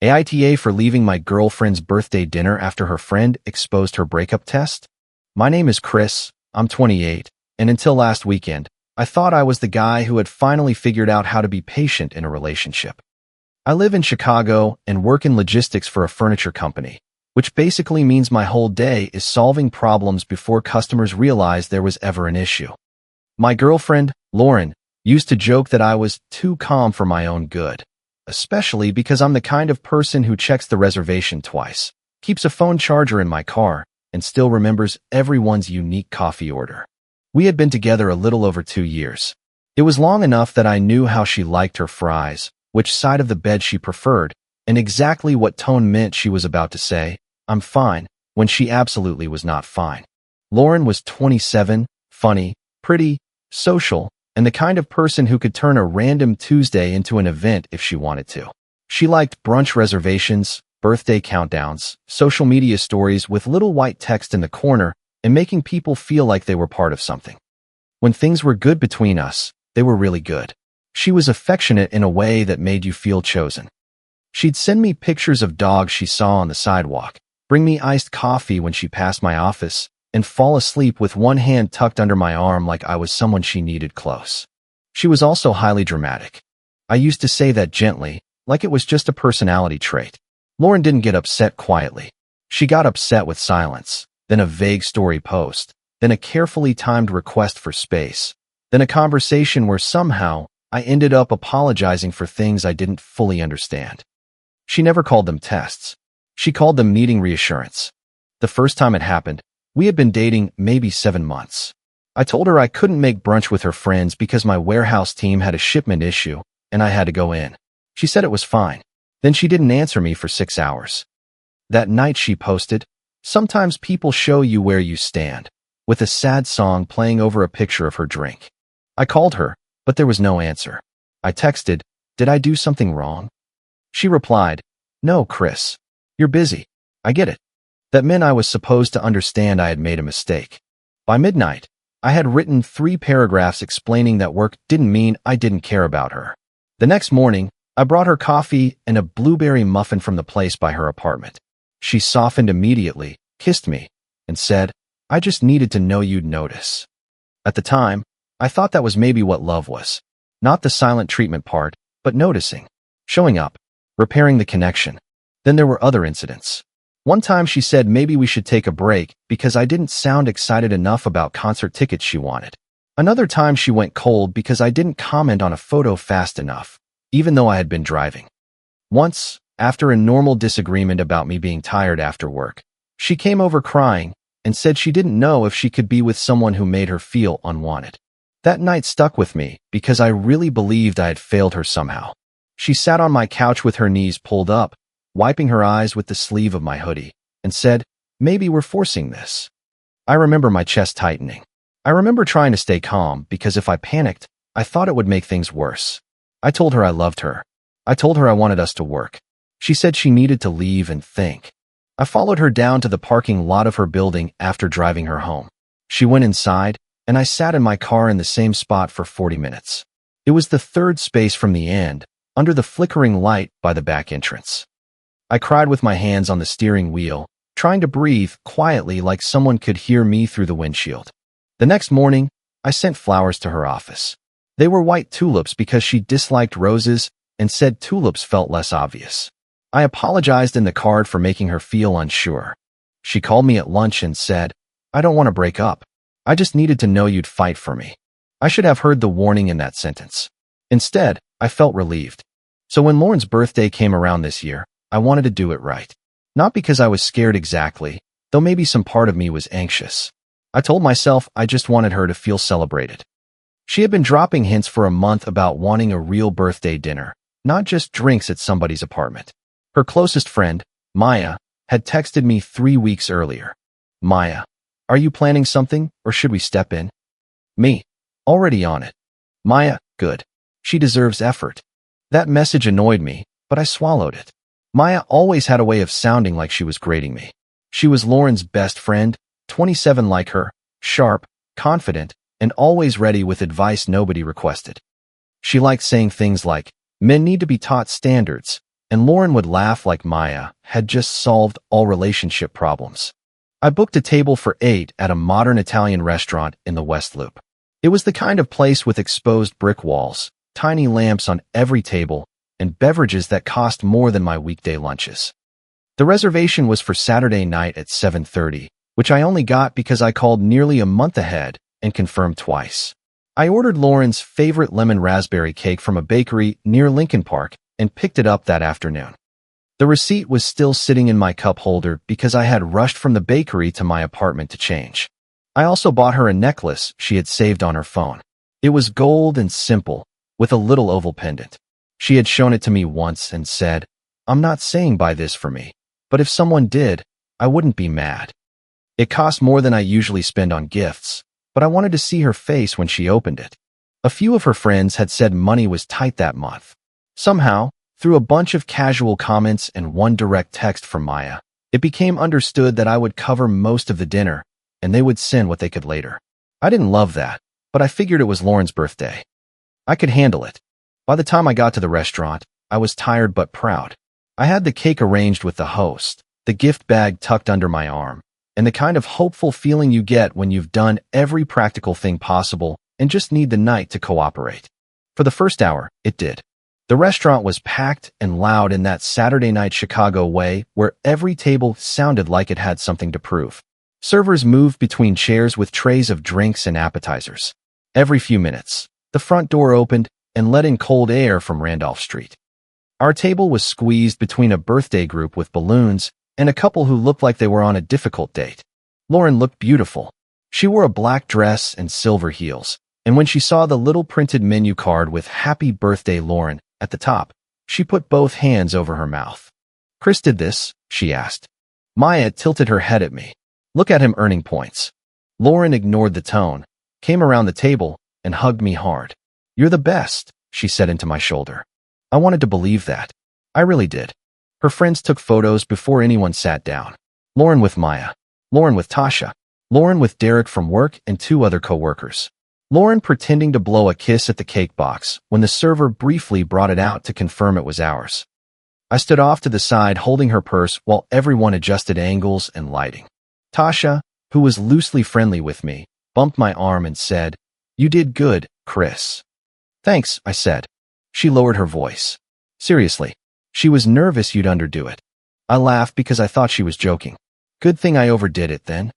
AITA for leaving my girlfriend's birthday dinner after her friend exposed her breakup test? My name is Chris, I'm 28, and until last weekend, I thought I was the guy who had finally figured out how to be patient in a relationship. I live in Chicago and work in logistics for a furniture company, which basically means my whole day is solving problems before customers realize there was ever an issue. My girlfriend, Lauren, used to joke that I was too calm for my own good, especially because I'm the kind of person who checks the reservation twice, keeps a phone charger in my car, and still remembers everyone's unique coffee order. We had been together a little over 2 years. It was long enough that I knew how she liked her fries, which side of the bed she preferred, and exactly what tone meant she was about to say, "I'm fine," when she absolutely was not fine. Lauren was 27, funny, pretty, social, and the kind of person who could turn a random Tuesday into an event if she wanted to. She liked brunch reservations, birthday countdowns, social media stories with little white text in the corner, and making people feel like they were part of something. When things were good between us, they were really good. She was affectionate in a way that made you feel chosen. She'd send me pictures of dogs she saw on the sidewalk, bring me iced coffee when she passed my office, and fall asleep with one hand tucked under my arm like I was someone she needed close. She was also highly dramatic. I used to say that gently, like it was just a personality trait. Lauren didn't get upset quietly. She got upset with silence, then a vague story post, then a carefully timed request for space, then a conversation where somehow I ended up apologizing for things I didn't fully understand. She never called them tests. She called them needing reassurance. The first time it happened, we had been dating maybe 7 months. I told her I couldn't make brunch with her friends because my warehouse team had a shipment issue, and I had to go in. She said it was fine. Then she didn't answer me for 6 hours. That night she posted, "Sometimes people show you where you stand," with a sad song playing over a picture of her drink. I called her, but there was no answer. I texted, "Did I do something wrong?" She replied, "No, Chris. You're busy. I get it." That meant I was supposed to understand I had made a mistake. By midnight, I had written 3 paragraphs explaining that work didn't mean I didn't care about her. The next morning, I brought her coffee and a blueberry muffin from the place by her apartment. She softened immediately, kissed me, and said, "I just needed to know you'd notice." At the time, I thought that was maybe what love was. Not the silent treatment part, but noticing, showing up, repairing the connection. Then there were other incidents. One time she said maybe we should take a break because I didn't sound excited enough about concert tickets she wanted. Another time she went cold because I didn't comment on a photo fast enough, even though I had been driving. Once, after a normal disagreement about me being tired after work, she came over crying and said she didn't know if she could be with someone who made her feel unwanted. That night stuck with me because I really believed I had failed her somehow. She sat on my couch with her knees pulled up, wiping her eyes with the sleeve of my hoodie, and said, "Maybe we're forcing this." I remember my chest tightening. I remember trying to stay calm because if I panicked, I thought it would make things worse. I told her I loved her. I told her I wanted us to work. She said she needed to leave and think. I followed her down to the parking lot of her building after driving her home. She went inside, and I sat in my car in the same spot for 40 minutes. It was the third space from the end, under the flickering light by the back entrance. I cried with my hands on the steering wheel, trying to breathe quietly like someone could hear me through the windshield. The next morning, I sent flowers to her office. They were white tulips because she disliked roses and said tulips felt less obvious. I apologized in the card for making her feel unsure. She called me at lunch and said, "I don't want to break up. I just needed to know you'd fight for me." I should have heard the warning in that sentence. Instead, I felt relieved. So when Lauren's birthday came around this year, I wanted to do it right. Not because I was scared exactly, though maybe some part of me was anxious. I told myself I just wanted her to feel celebrated. She had been dropping hints for a month about wanting a real birthday dinner, not just drinks at somebody's apartment. Her closest friend, Maya, had texted me 3 weeks earlier. "Maya, are you planning something, or should we step in?" Me, already on it. Maya, good. She deserves effort. That message annoyed me, but I swallowed it. Maya always had a way of sounding like she was grading me. She was Lauren's best friend, 27 like her, sharp, confident, and always ready with advice nobody requested. She liked saying things like, "Men need to be taught standards," and Lauren would laugh like Maya had just solved all relationship problems. I booked a table for 8 at a modern Italian restaurant in the West Loop. It was the kind of place with exposed brick walls, tiny lamps on every table, and beverages that cost more than my weekday lunches. The reservation was for Saturday night at 7:30, which I only got because I called nearly a month ahead and confirmed twice. I ordered Lauren's favorite lemon raspberry cake from a bakery near Lincoln Park and picked it up that afternoon. The receipt was still sitting in my cup holder because I had rushed from the bakery to my apartment to change. I also bought her a necklace she had saved on her phone. It was gold and simple, with a little oval pendant. She had shown it to me once and said, "I'm not saying buy this for me, but if someone did, I wouldn't be mad." It cost more than I usually spend on gifts, but I wanted to see her face when she opened it. A few of her friends had said money was tight that month. Somehow, through a bunch of casual comments and one direct text from Maya, it became understood that I would cover most of the dinner, and they would send what they could later. I didn't love that, but I figured it was Lauren's birthday. I could handle it. By the time I got to the restaurant, I was tired but proud. I had the cake arranged with the host, the gift bag tucked under my arm, and the kind of hopeful feeling you get when you've done every practical thing possible and just need the night to cooperate. For the first hour, it did. The restaurant was packed and loud in that Saturday night Chicago way where every table sounded like it had something to prove. Servers moved between chairs with trays of drinks and appetizers. Every few minutes, the front door opened and let in cold air from Randolph Street. Our table was squeezed between a birthday group with balloons and a couple who looked like they were on a difficult date. Lauren looked beautiful. She wore a black dress and silver heels, and when she saw the little printed menu card with "Happy Birthday, Lauren" at the top, she put both hands over her mouth. "Chris did this?" she asked. Maya tilted her head at me. "Look at him earning points." Lauren ignored the tone, came around the table, and hugged me hard. "You're the best," she said into my shoulder. I wanted to believe that. I really did. Her friends took photos before anyone sat down. Lauren with Maya. Lauren with Tasha. Lauren with Derek from work and 2 other co-workers. Lauren pretending to blow a kiss at the cake box when the server briefly brought it out to confirm it was ours. I stood off to the side holding her purse while everyone adjusted angles and lighting. Tasha, who was loosely friendly with me, bumped my arm and said, "You did good, Chris." "Thanks," I said. She lowered her voice. Seriously, she was nervous you'd underdo it. I laughed because I thought she was joking. "Good thing I overdid it then."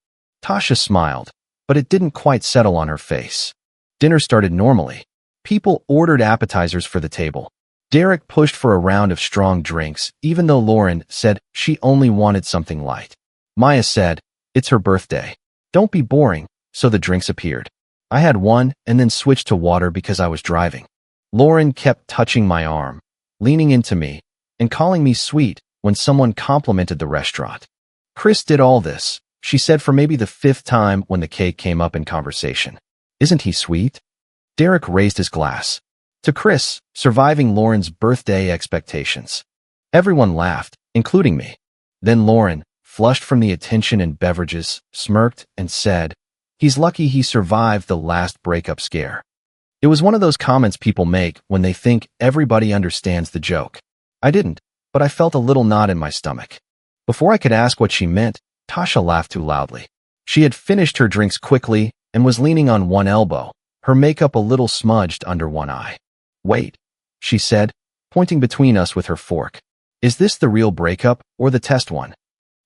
Tasha smiled, but it didn't quite settle on her face. Dinner started normally. People ordered appetizers for the table. Derek pushed for a round of strong drinks, even though Lauren said she only wanted something light. Maya said, "It's her birthday. Don't be boring," so the drinks appeared. I had one and then switched to water because I was driving. Lauren kept touching my arm, leaning into me, and calling me sweet when someone complimented the restaurant. "Chris did all this," she said for maybe the 5th time when the cake came up in conversation. "Isn't he sweet?" Derek raised his glass. To Chris, surviving Lauren's birthday expectations. Everyone laughed, including me. Then Lauren, flushed from the attention and beverages, smirked and said, "He's lucky he survived the last breakup scare." It was one of those comments people make when they think everybody understands the joke. I didn't, but I felt a little knot in my stomach. Before I could ask what she meant, Tasha laughed too loudly. She had finished her drinks quickly and was leaning on one elbow, her makeup a little smudged under one eye. "Wait," she said, pointing between us with her fork. "Is this the real breakup or the test one?"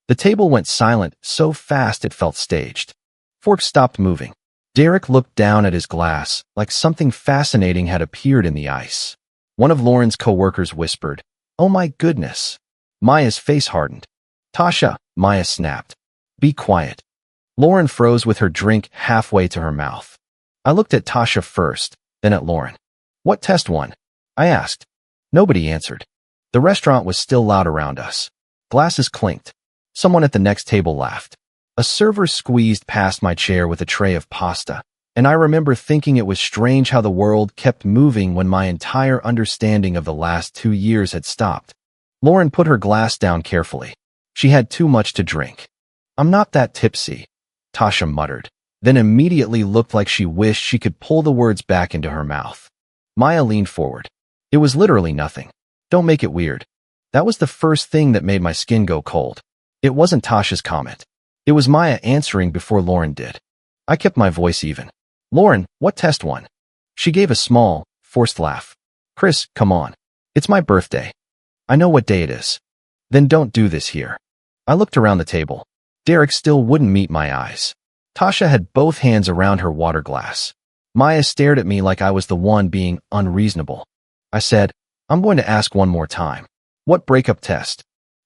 The table went silent so fast it felt staged. Forks stopped moving. Derek looked down at his glass, like something fascinating had appeared in the ice. One of Lauren's co-workers whispered, "Oh my goodness." Maya's face hardened. "Tasha," Maya snapped. "Be quiet." Lauren froze with her drink halfway to her mouth. I looked at Tasha first, then at Lauren. "What test one?" I asked. Nobody answered. The restaurant was still loud around us. Glasses clinked. Someone at the next table laughed. A server squeezed past my chair with a tray of pasta, and I remember thinking it was strange how the world kept moving when my entire understanding of the last 2 years had stopped. Lauren put her glass down carefully. She had too much to drink. "I'm not that tipsy," Tasha muttered, then immediately looked like she wished she could pull the words back into her mouth. Maya leaned forward. "It was literally nothing. Don't make it weird." That was the first thing that made my skin go cold. It wasn't Tasha's comment. It was Maya answering before Lauren did. I kept my voice even. Lauren, what test won? She gave a small, forced laugh. Chris, come on. It's my birthday. I know what day it is. Then don't do this here. I looked around the table. Derek still wouldn't meet my eyes. Tasha had both hands around her water glass. Maya stared at me like I was the one being unreasonable. I said, I'm going to ask one more time. What breakup test?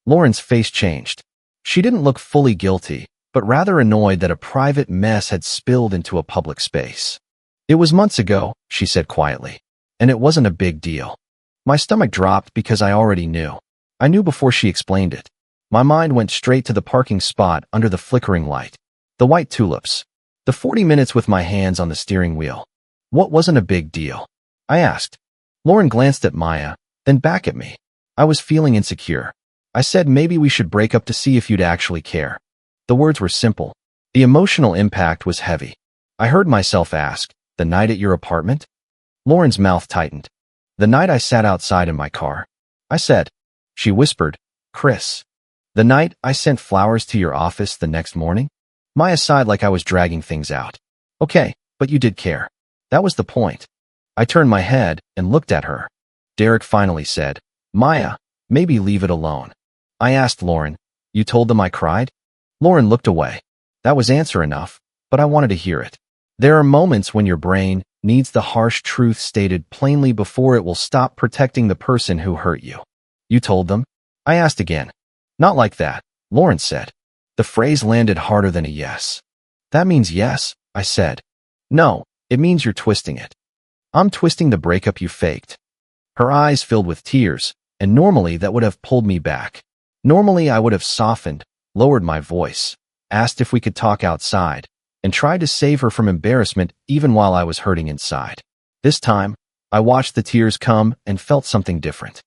Lauren's face changed. She didn't look fully guilty, but rather annoyed that a private mess had spilled into a public space. It was months ago, she said quietly, and it wasn't a big deal. My stomach dropped because I already knew. I knew before she explained it. My mind went straight to the parking spot under the flickering light. The white tulips. The 40 minutes with my hands on the steering wheel. What wasn't a big deal? I asked. Lauren glanced at Maya, then back at me. I was feeling insecure. I said maybe we should break up to see if you'd actually care. The words were simple. The emotional impact was heavy. I heard myself ask, the night at your apartment? Lauren's mouth tightened. The night I sat outside in my car. I said. She whispered, Chris. The night I sent flowers to your office the next morning? Maya sighed like I was dragging things out. Okay, but you did care. That was the point. I turned my head and looked at her. Derek finally said, Maya, maybe leave it alone. I asked Lauren, you told them I cried? Lauren looked away. That was answer enough, but I wanted to hear it. There are moments when your brain needs the harsh truth stated plainly before it will stop protecting the person who hurt you. You told them? I asked again. Not like that, Lauren said. The phrase landed harder than a yes. That means yes, I said. No, it means you're twisting it. I'm twisting the breakup you faked. Her eyes filled with tears, and normally that would have pulled me back. Normally I would have softened, lowered my voice, asked if we could talk outside, and tried to save her from embarrassment even while I was hurting inside. This time, I watched the tears come and felt something different.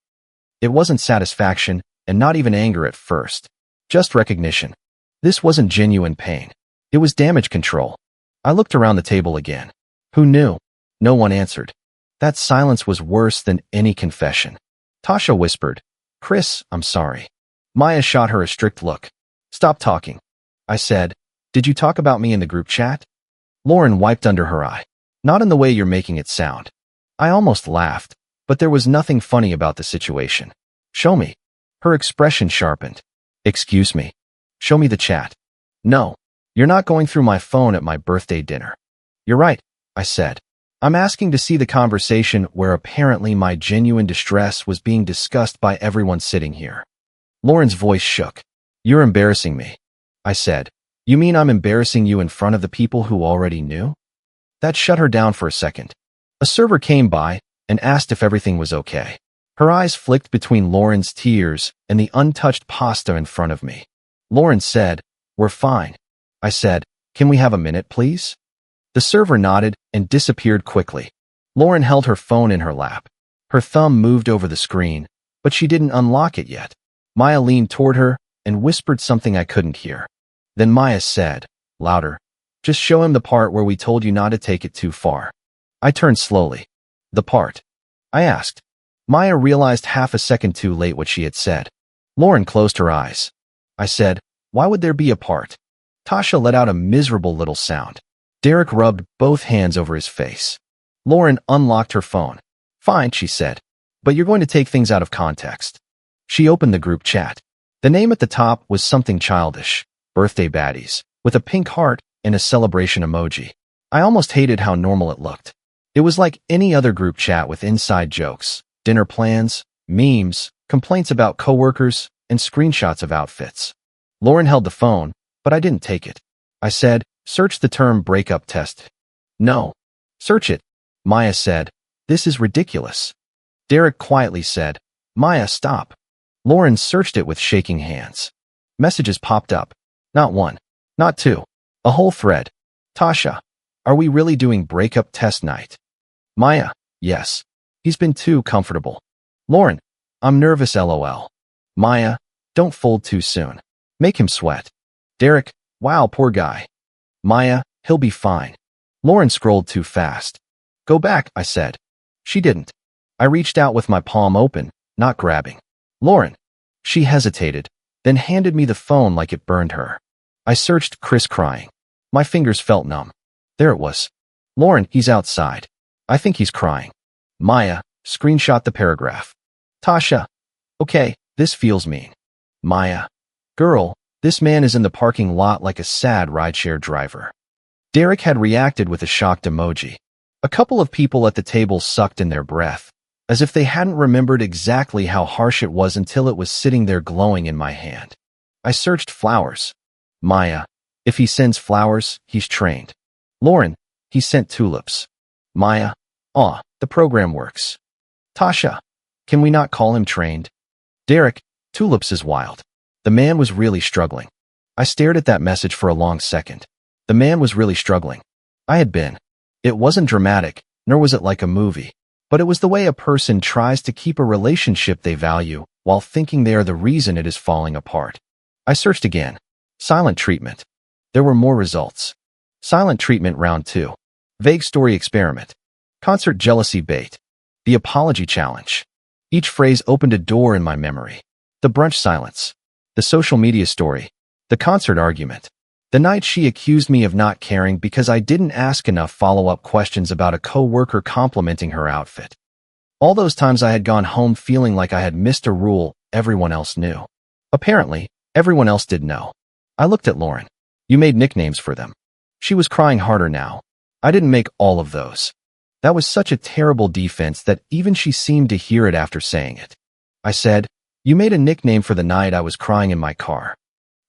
It wasn't satisfaction, and not even anger at first. Just recognition. This wasn't genuine pain. It was damage control. I looked around the table again. Who knew? No one answered. That silence was worse than any confession. Tasha whispered, Chris, I'm sorry. Maya shot her a strict look. Stop talking. I said, did you talk about me in the group chat? Lauren wiped under her eye. Not in the way you're making it sound. I almost laughed, but there was nothing funny about the situation. Show me. Her expression sharpened. Excuse me. Show me the chat. No, you're not going through my phone at my birthday dinner. You're right, I said. I'm asking to see the conversation where apparently my genuine distress was being discussed by everyone sitting here. Lauren's voice shook. You're embarrassing me. I said. You mean I'm embarrassing you in front of the people who already knew? That shut her down for a second. A server came by and asked if everything was okay. Her eyes flicked between Lauren's tears and the untouched pasta in front of me. Lauren said, We're fine. I said, Can we have a minute, please? The server nodded and disappeared quickly. Lauren held her phone in her lap. Her thumb moved over the screen, but she didn't unlock it yet. Maya leaned toward her and whispered something I couldn't hear. Then Maya said, louder, Just show him the part where we told you not to take it too far. I turned slowly. The part? I asked. Maya realized half a second too late what she had said. Lauren closed her eyes. I said, Why would there be a part? Tasha let out a miserable little sound. Derek rubbed both hands over his face. Lauren unlocked her phone. Fine, she said, but you're going to take things out of context. She opened the group chat. The name at the top was something childish, birthday baddies, with a pink heart and a celebration emoji. I almost hated how normal it looked. It was like any other group chat with inside jokes, dinner plans, memes, complaints about coworkers, and screenshots of outfits. Lauren held the phone, but I didn't take it. I said, Search the term breakup test. No. Search it. Maya said, This is ridiculous. Derek quietly said, Maya, stop. Lauren searched it with shaking hands. Messages popped up. Not one. Not two. A whole thread. Tasha, are we really doing breakup test night? Maya, yes. He's been too comfortable. Lauren, I'm nervous lol. Maya, don't fold too soon. Make him sweat. Derek, wow, poor guy. Maya, he'll be fine. Lauren scrolled too fast. Go back, I said. She didn't. I reached out with my palm open, not grabbing. Lauren, She hesitated, then handed me the phone like it burned her. I searched Chris crying. My fingers felt numb. There it was. Lauren, he's outside. I think he's crying. Maya, screenshot the paragraph. Tasha. Okay, this feels mean. Maya. Girl, this man is in the parking lot like a sad rideshare driver. Derek had reacted with a shocked emoji. A couple of people at the table sucked in their breath, as if they hadn't remembered exactly how harsh it was until it was sitting there glowing in my hand. I searched flowers. Maya. If he sends flowers, he's trained. Lauren. He sent tulips. Maya. Aw, the program works. Tasha. Can we not call him trained? Derek. Tulips is wild. The man was really struggling. I stared at that message for a long second. The man was really struggling. I had been. It wasn't dramatic, nor was it like a movie, but it was the way a person tries to keep a relationship they value while thinking they are the reason it is falling apart. I searched again. Silent treatment. There were more results. Silent treatment round 2. Vague story experiment. Concert jealousy bait. The apology challenge. Each phrase opened a door in my memory. The brunch silence. The social media story. The concert argument. The night she accused me of not caring because I didn't ask enough follow-up questions about a co-worker complimenting her outfit. All those times I had gone home feeling like I had missed a rule everyone else knew. Apparently, everyone else did know. I looked at Lauren. You made nicknames for them. She was crying harder now. I didn't make all of those. That was such a terrible defense that even she seemed to hear it after saying it. I said, you made a nickname for the night I was crying in my car.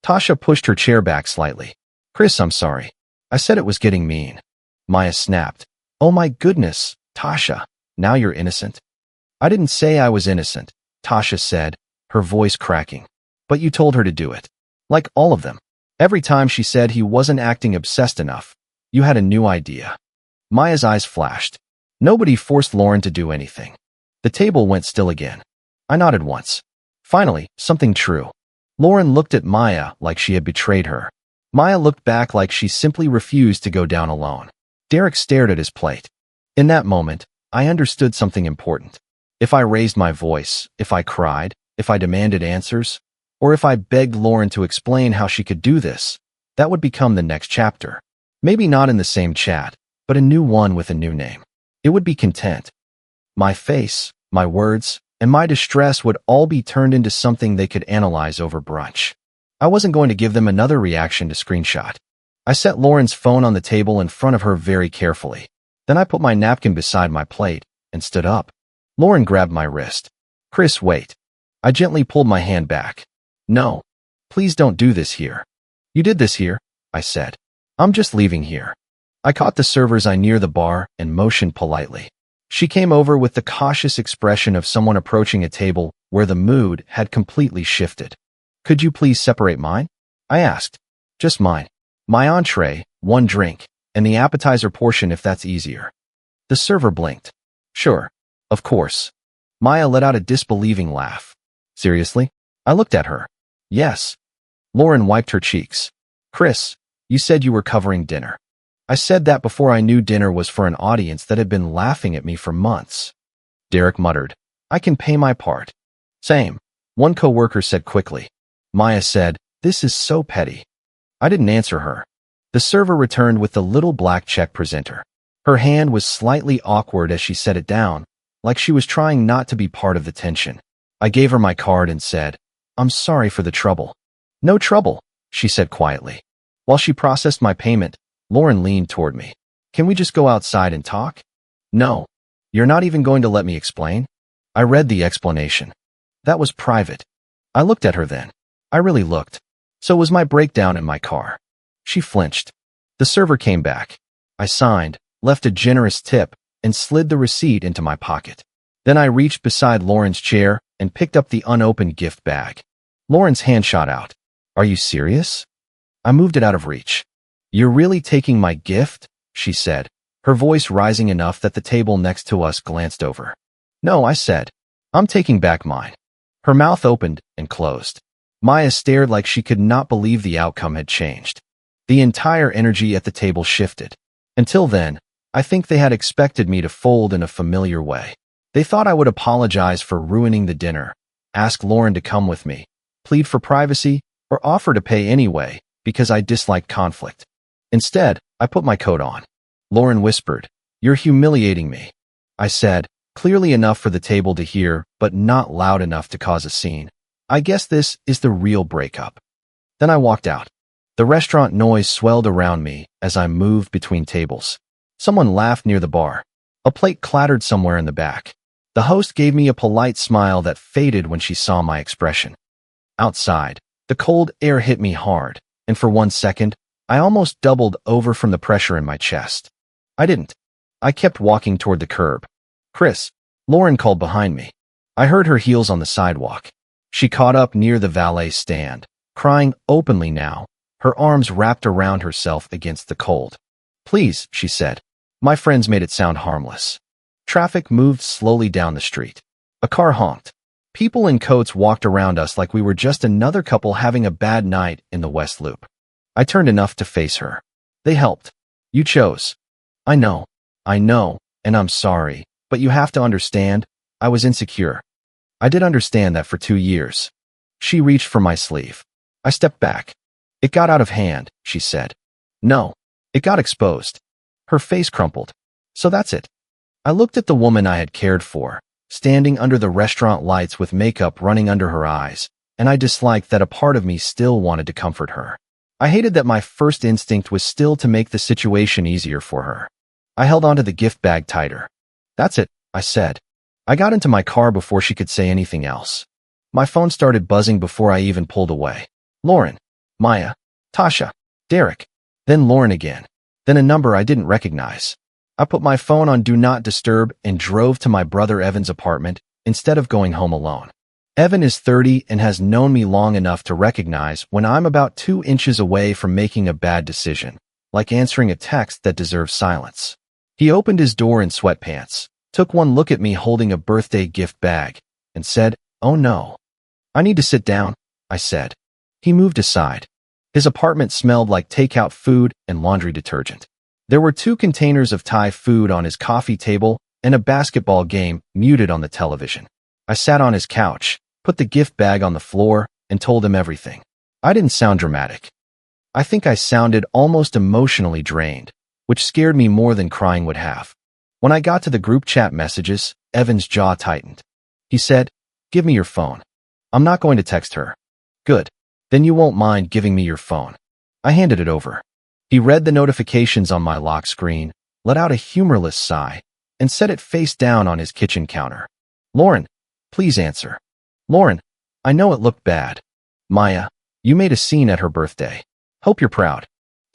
Tasha pushed her chair back slightly. Chris, I'm sorry. I said it was getting mean. Maya snapped. Oh my goodness, Tasha, now you're innocent. I didn't say I was innocent, Tasha said, her voice cracking. But you told her to do it. Like all of them. Every time she said he wasn't acting obsessed enough, you had a new idea. Maya's eyes flashed. Nobody forced Lauren to do anything. The table went still again. I nodded once. Finally, something true. Lauren looked at Maya like she had betrayed her. Maya looked back like she simply refused to go down alone. Derek stared at his plate. In that moment, I understood something important. If I raised my voice, if I cried, if I demanded answers, or if I begged Lauren to explain how she could do this, that would become the next chapter. Maybe not in the same chat, but a new one with a new name. It would be content. My face, my words, and my distress would all be turned into something they could analyze over brunch. I wasn't going to give them another reaction to screenshot. I set Lauren's phone on the table in front of her very carefully. Then I put my napkin beside my plate and stood up. Lauren grabbed my wrist. Chris, wait. I gently pulled my hand back. No. Please don't do this here. You did this here, I said. I'm just leaving here. I caught the server's eye near the bar and motioned politely. She came over with the cautious expression of someone approaching a table where the mood had completely shifted. Could you please separate mine? I asked. Just mine. My entree, 1 drink, and the appetizer portion if that's easier. The server blinked. Sure. Of course. Maya let out a disbelieving laugh. Seriously? I looked at her. Yes. Lauren wiped her cheeks. Chris, you said you were covering dinner. I said that before I knew dinner was for an audience that had been laughing at me for months. Derek muttered. I can pay my part. Same. One coworker said quickly. Maya said, this is so petty. I didn't answer her. The server returned with the little black check presenter. Her hand was slightly awkward as she set it down, like she was trying not to be part of the tension. I gave her my card and said, I'm sorry for the trouble. No trouble, she said quietly. While she processed my payment, Lauren leaned toward me. Can we just go outside and talk? No. You're not even going to let me explain? I read the explanation. That was private. I looked at her then. I really looked. So was my breakdown in my car. She flinched. The server came back. I signed, left a generous tip, and slid the receipt into my pocket. Then I reached beside Lauren's chair and picked up the unopened gift bag. Lauren's hand shot out. Are you serious? I moved it out of reach. You're really taking my gift? She said, her voice rising enough that the table next to us glanced over. No, I said. I'm taking back mine. Her mouth opened and closed. Maya stared like she could not believe the outcome had changed. The entire energy at the table shifted. Until then, I think they had expected me to fold in a familiar way. They thought I would apologize for ruining the dinner, ask Lauren to come with me, plead for privacy, or offer to pay anyway, because I dislike conflict. Instead, I put my coat on. Lauren whispered, "You're humiliating me," I said, clearly enough for the table to hear, but not loud enough to cause a scene. "I guess this is the real breakup." Then I walked out. The restaurant noise swelled around me as I moved between tables. Someone laughed near the bar. A plate clattered somewhere in the back. The host gave me a polite smile that faded when she saw my expression. Outside, the cold air hit me hard, and for 1 second, I almost doubled over from the pressure in my chest. I didn't. I kept walking toward the curb. "Chris," Lauren called behind me. I heard her heels on the sidewalk. She caught up near the valet stand, crying openly now, her arms wrapped around herself against the cold. "Please," she said. My friends made it sound harmless. Traffic moved slowly down the street. A car honked. People in coats walked around us like we were just another couple having a bad night in the West Loop. I turned enough to face her. "They helped. You chose." I know, and I'm sorry, but you have to understand, I was insecure. I did understand that for 2 years. She reached for my sleeve. I stepped back. "It got out of hand," she said. "No, it got exposed." Her face crumpled. "So that's it." I looked at the woman I had cared for, standing under the restaurant lights with makeup running under her eyes, and I disliked that a part of me still wanted to comfort her. I hated that my first instinct was still to make the situation easier for her. I held onto the gift bag tighter. "That's it," I said. I got into my car before she could say anything else. My phone started buzzing before I even pulled away. Lauren, Maya, Tasha, Derek, then Lauren again, then a number I didn't recognize. I put my phone on Do Not Disturb and drove to my brother Evan's apartment instead of going home alone. Evan is 30 and has known me long enough to recognize when I'm about 2 inches away from making a bad decision, like answering a text that deserves silence. He opened his door in sweatpants, took one look at me holding a birthday gift bag, and said, "Oh no." "I need to sit down," I said. He moved aside. His apartment smelled like takeout food and laundry detergent. There were 2 containers of Thai food on his coffee table and a basketball game muted on the television. I sat on his couch, put the gift bag on the floor, and told him everything. I didn't sound dramatic. I think I sounded almost emotionally drained, which scared me more than crying would have. When I got to the group chat messages, Evan's jaw tightened. He said, "Give me your phone." "I'm not going to text her." "Good. Then you won't mind giving me your phone." I handed it over. He read the notifications on my lock screen, let out a humorless sigh, and set it face down on his kitchen counter. "Lauren, please answer." "Lauren, I know it looked bad." "Maya, you made a scene at her birthday. Hope you're proud."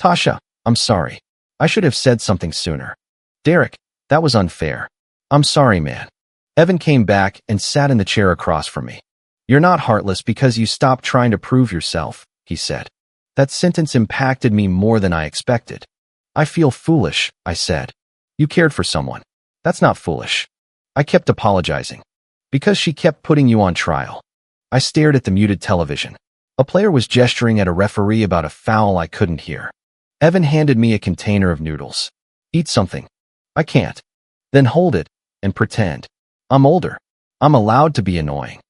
"Tasha, I'm sorry. I should have said something sooner." "Derek, that was unfair." "I'm sorry, man." Evan came back and sat in the chair across from me. "You're not heartless because you stopped trying to prove yourself," he said. That sentence impacted me more than I expected. "I feel foolish," I said. "You cared for someone. That's not foolish." I kept apologizing. "Because she kept putting you on trial." I stared at the muted television. A player was gesturing at a referee about a foul I couldn't hear. Evan handed me a container of noodles. "Eat something." "I can't." "Then hold it and pretend. I'm older. I'm allowed to be annoying."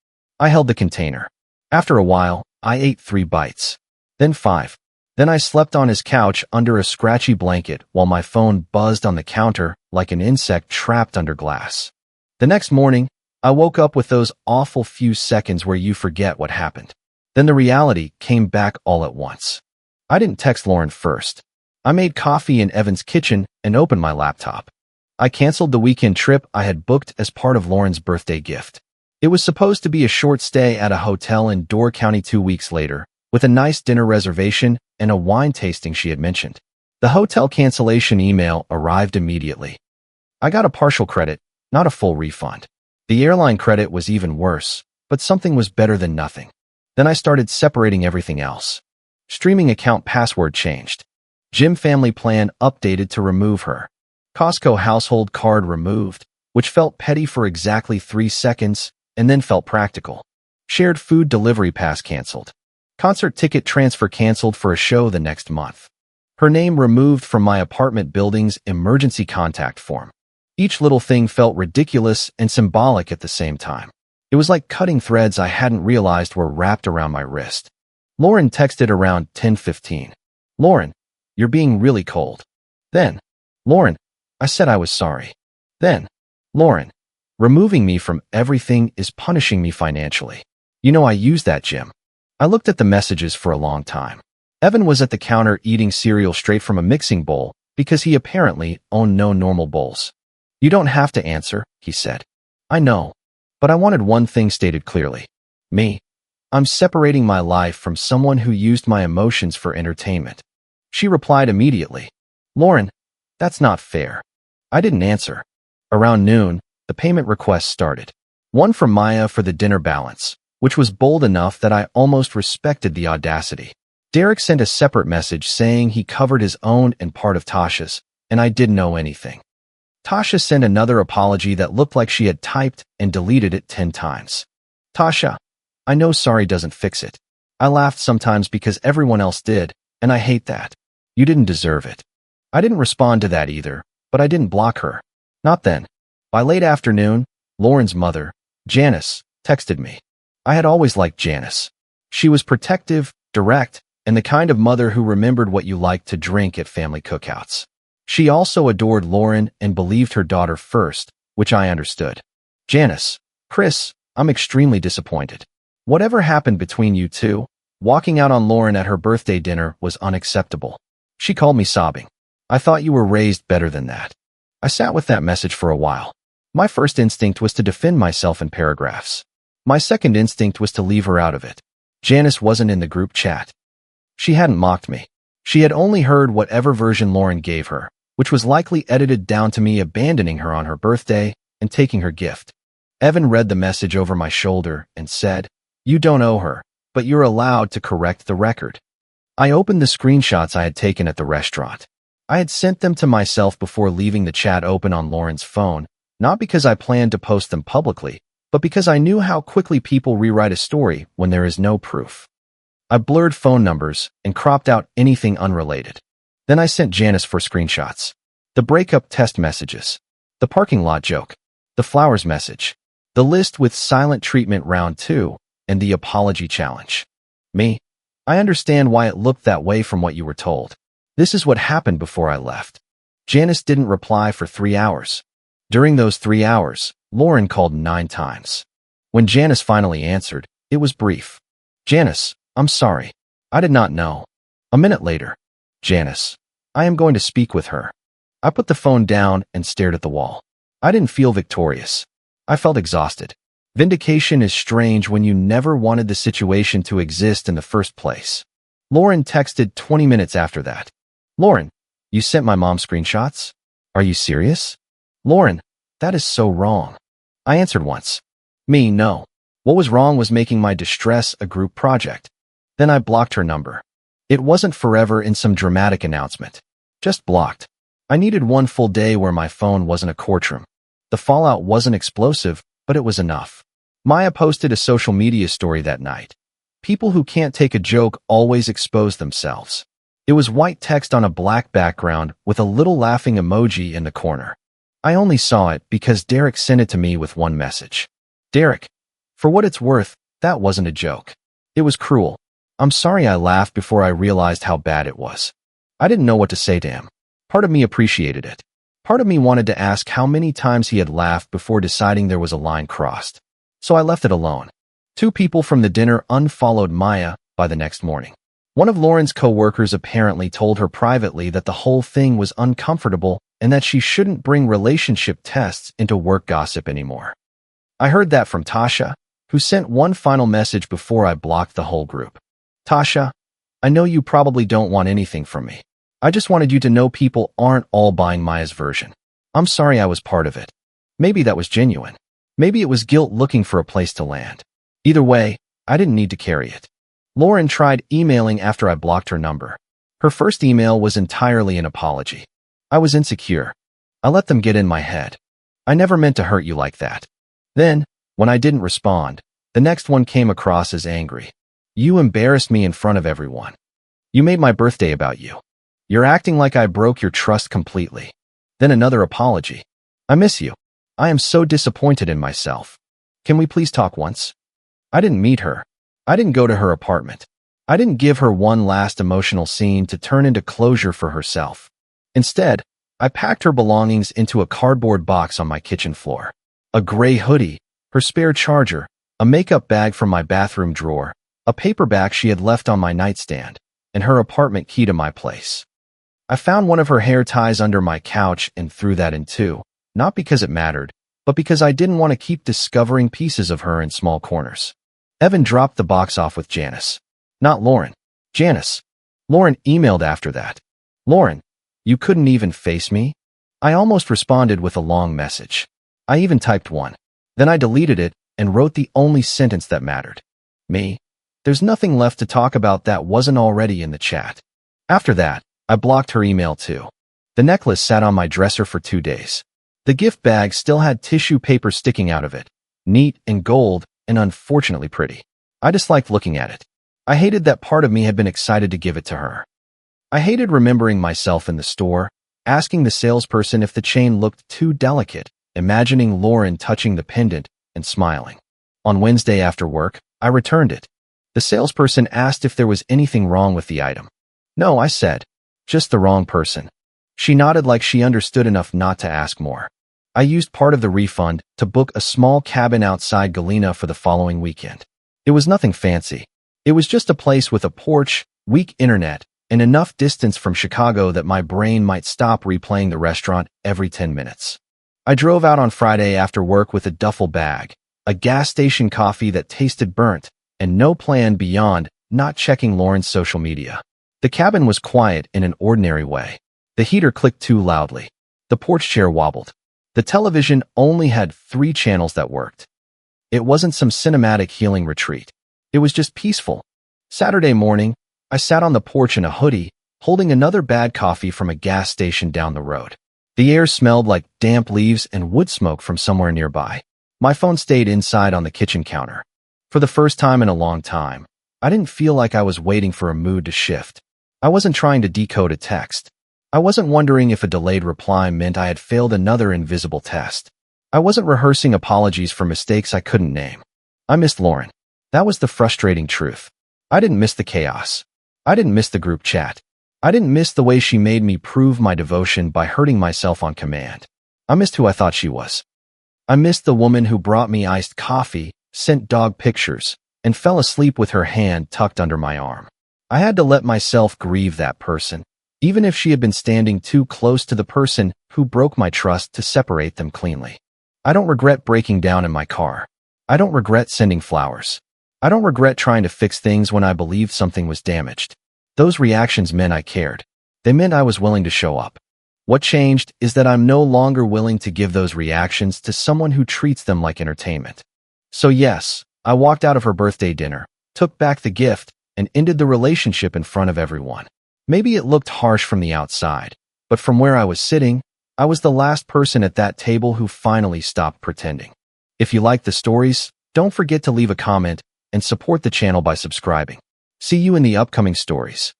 I held the container. After a while, I ate 3 bites. Then 5. Then I slept on his couch under a scratchy blanket while my phone buzzed on the counter like an insect trapped under glass. The next morning, I woke up with those awful few seconds where you forget what happened. Then the reality came back all at once. I didn't text Lauren first. I made coffee in Evan's kitchen and opened my laptop. I canceled the weekend trip I had booked as part of Lauren's birthday gift. It was supposed to be a short stay at a hotel in Door County 2 weeks later, with a nice dinner reservation and a wine tasting she had mentioned. The hotel cancellation email arrived immediately. I got a partial credit, not a full refund. The airline credit was even worse, but something was better than nothing. Then I started separating everything else. Streaming account password changed. Gym family plan updated to remove her. Costco household card removed, which felt petty for exactly 3 seconds and then felt practical. Shared food delivery pass canceled. Concert ticket transfer canceled for a show the next month. Her name removed from my apartment building's emergency contact form. Each little thing felt ridiculous and symbolic at the same time. It was like cutting threads I hadn't realized were wrapped around my wrist. Lauren texted around 10:15. Lauren, you're being really cold. Then, Lauren, I said I was sorry. Then, Lauren, removing me from everything is punishing me financially. You know I use that gym. I looked at the messages for a long time. Evan was at the counter eating cereal straight from a mixing bowl because he apparently owned no normal bowls. You don't have to answer, he said. I know, but I wanted one thing stated clearly. Me. I'm separating my life from someone who used my emotions for entertainment. She replied immediately. Lauren, that's not fair. I didn't answer. Around noon, the payment request started. One from Maya for the dinner balance, which was bold enough that I almost respected the audacity. Derek sent a separate message saying he covered his own and part of Tasha's, and I didn't know anything. Tasha sent another apology that looked like she had typed and deleted it 10 times. Tasha, I know sorry doesn't fix it. I laughed sometimes because everyone else did, and I hate that. You didn't deserve it. I didn't respond to that either, but I didn't block her. Not then. By late afternoon, Lauren's mother, Janice, texted me. I had always liked Janice. She was protective, direct, and the kind of mother who remembered what you liked to drink at family cookouts. She also adored Lauren and believed her daughter first, which I understood. Janice, Chris, I'm extremely disappointed. Whatever happened between you two, walking out on Lauren at her birthday dinner was unacceptable. She called me sobbing. I thought you were raised better than that. I sat with that message for a while. My first instinct was to defend myself in paragraphs. My second instinct was to leave her out of it. Janice wasn't in the group chat. She hadn't mocked me. She had only heard whatever version Lauren gave her, which was likely edited down to me abandoning her on her birthday and taking her gift. Evan read the message over my shoulder and said, You don't owe her, but you're allowed to correct the record. I opened the screenshots I had taken at the restaurant. I had sent them to myself before leaving the chat open on Lauren's phone, not because I planned to post them publicly, but because I knew how quickly people rewrite a story when there is no proof. I blurred phone numbers and cropped out anything unrelated. Then I sent Janice for screenshots. The breakup test messages. The parking lot joke. The flowers message. The list with silent treatment round 2, and the apology challenge. Me. I understand why it looked that way from what you were told. This is what happened before I left. Janice didn't reply for 3 hours. During those 3 hours, Lauren called 9 times. When Janice finally answered, it was brief. Janice, I'm sorry. I did not know. A minute later. Janice, I am going to speak with her. I put the phone down and stared at the wall. I didn't feel victorious. I felt exhausted. Vindication is strange when you never wanted the situation to exist in the first place. Lauren texted 20 minutes after that. Lauren, you sent my mom screenshots? Are you serious? Lauren, that is so wrong. I answered once. Me, no. What was wrong was making my distress a group project. Then I blocked her number. It wasn't forever in some dramatic announcement. Just blocked. I needed one full day where my phone wasn't a courtroom. The fallout wasn't explosive, but it was enough. Maya posted a social media story that night. People who can't take a joke always expose themselves. It was white text on a black background with a little laughing emoji in the corner. I only saw it because Derek sent it to me with one message. Derek, for what it's worth, that wasn't a joke. It was cruel. I'm sorry I laughed before I realized how bad it was. I didn't know what to say to him. Part of me appreciated it. Part of me wanted to ask how many times he had laughed before deciding there was a line crossed. So I left it alone. 2 people from the dinner unfollowed Maya by the next morning. One of Lauren's co-workers apparently told her privately that the whole thing was uncomfortable and that she shouldn't bring relationship tests into work gossip anymore. I heard that from Tasha, who sent one final message before I blocked the whole group. Tasha, I know you probably don't want anything from me. I just wanted you to know people aren't all buying Maya's version. I'm sorry I was part of it. Maybe that was genuine. Maybe it was guilt looking for a place to land. Either way, I didn't need to carry it. Lauren tried emailing after I blocked her number. Her first email was entirely an apology. I was insecure. I let them get in my head. I never meant to hurt you like that. Then, when I didn't respond, the next one came across as angry. You embarrassed me in front of everyone. You made my birthday about you. You're acting like I broke your trust completely. Then another apology. I miss you. I am so disappointed in myself. Can we please talk once? I didn't meet her. I didn't go to her apartment. I didn't give her one last emotional scene to turn into closure for herself. Instead, I packed her belongings into a cardboard box on my kitchen floor. A gray hoodie, her spare charger, a makeup bag from my bathroom drawer, a paperback she had left on my nightstand, and her apartment key to my place. I found one of her hair ties under my couch and threw that in too, not because it mattered, but because I didn't want to keep discovering pieces of her in small corners. Evan dropped the box off with Janice. Not Lauren. Janice. Lauren emailed after that. Lauren, you couldn't even face me? I almost responded with a long message. I even typed one. Then I deleted it and wrote the only sentence that mattered. Me. There's nothing left to talk about that wasn't already in the chat. After that, I blocked her email too. The necklace sat on my dresser for 2 days. The gift bag still had tissue paper sticking out of it, neat and gold and unfortunately pretty. I disliked looking at it. I hated that part of me had been excited to give it to her. I hated remembering myself in the store, asking the salesperson if the chain looked too delicate, imagining Lauren touching the pendant and smiling. On Wednesday after work, I returned it. The salesperson asked if there was anything wrong with the item. No, I said. Just the wrong person. She nodded like she understood enough not to ask more. I used part of the refund to book a small cabin outside Galena for the following weekend. It was nothing fancy. It was just a place with a porch, weak internet, and enough distance from Chicago that my brain might stop replaying the restaurant every 10 minutes. I drove out on Friday after work with a duffel bag, a gas station coffee that tasted burnt, and no plan beyond not checking Lauren's social media. The cabin was quiet in an ordinary way. The heater clicked too loudly. The porch chair wobbled. The television only had 3 channels that worked. It wasn't some cinematic healing retreat. It was just peaceful. Saturday morning, I sat on the porch in a hoodie, holding another bad coffee from a gas station down the road. The air smelled like damp leaves and wood smoke from somewhere nearby. My phone stayed inside on the kitchen counter. For the first time in a long time, I didn't feel like I was waiting for a mood to shift. I wasn't trying to decode a text. I wasn't wondering if a delayed reply meant I had failed another invisible test. I wasn't rehearsing apologies for mistakes I couldn't name. I missed Lauren. That was the frustrating truth. I didn't miss the chaos. I didn't miss the group chat. I didn't miss the way she made me prove my devotion by hurting myself on command. I missed who I thought she was. I missed the woman who brought me iced coffee, sent dog pictures, and fell asleep with her hand tucked under my arm. I had to let myself grieve that person, even if she had been standing too close to the person who broke my trust to separate them cleanly. I don't regret breaking down in my car. I don't regret sending flowers. I don't regret trying to fix things when I believed something was damaged. Those reactions meant I cared. They meant I was willing to show up. What changed is that I'm no longer willing to give those reactions to someone who treats them like entertainment. So yes, I walked out of her birthday dinner, took back the gift, and ended the relationship in front of everyone. Maybe it looked harsh from the outside, but from where I was sitting, I was the last person at that table who finally stopped pretending. If you like the stories, don't forget to leave a comment and support the channel by subscribing. See you in the upcoming stories.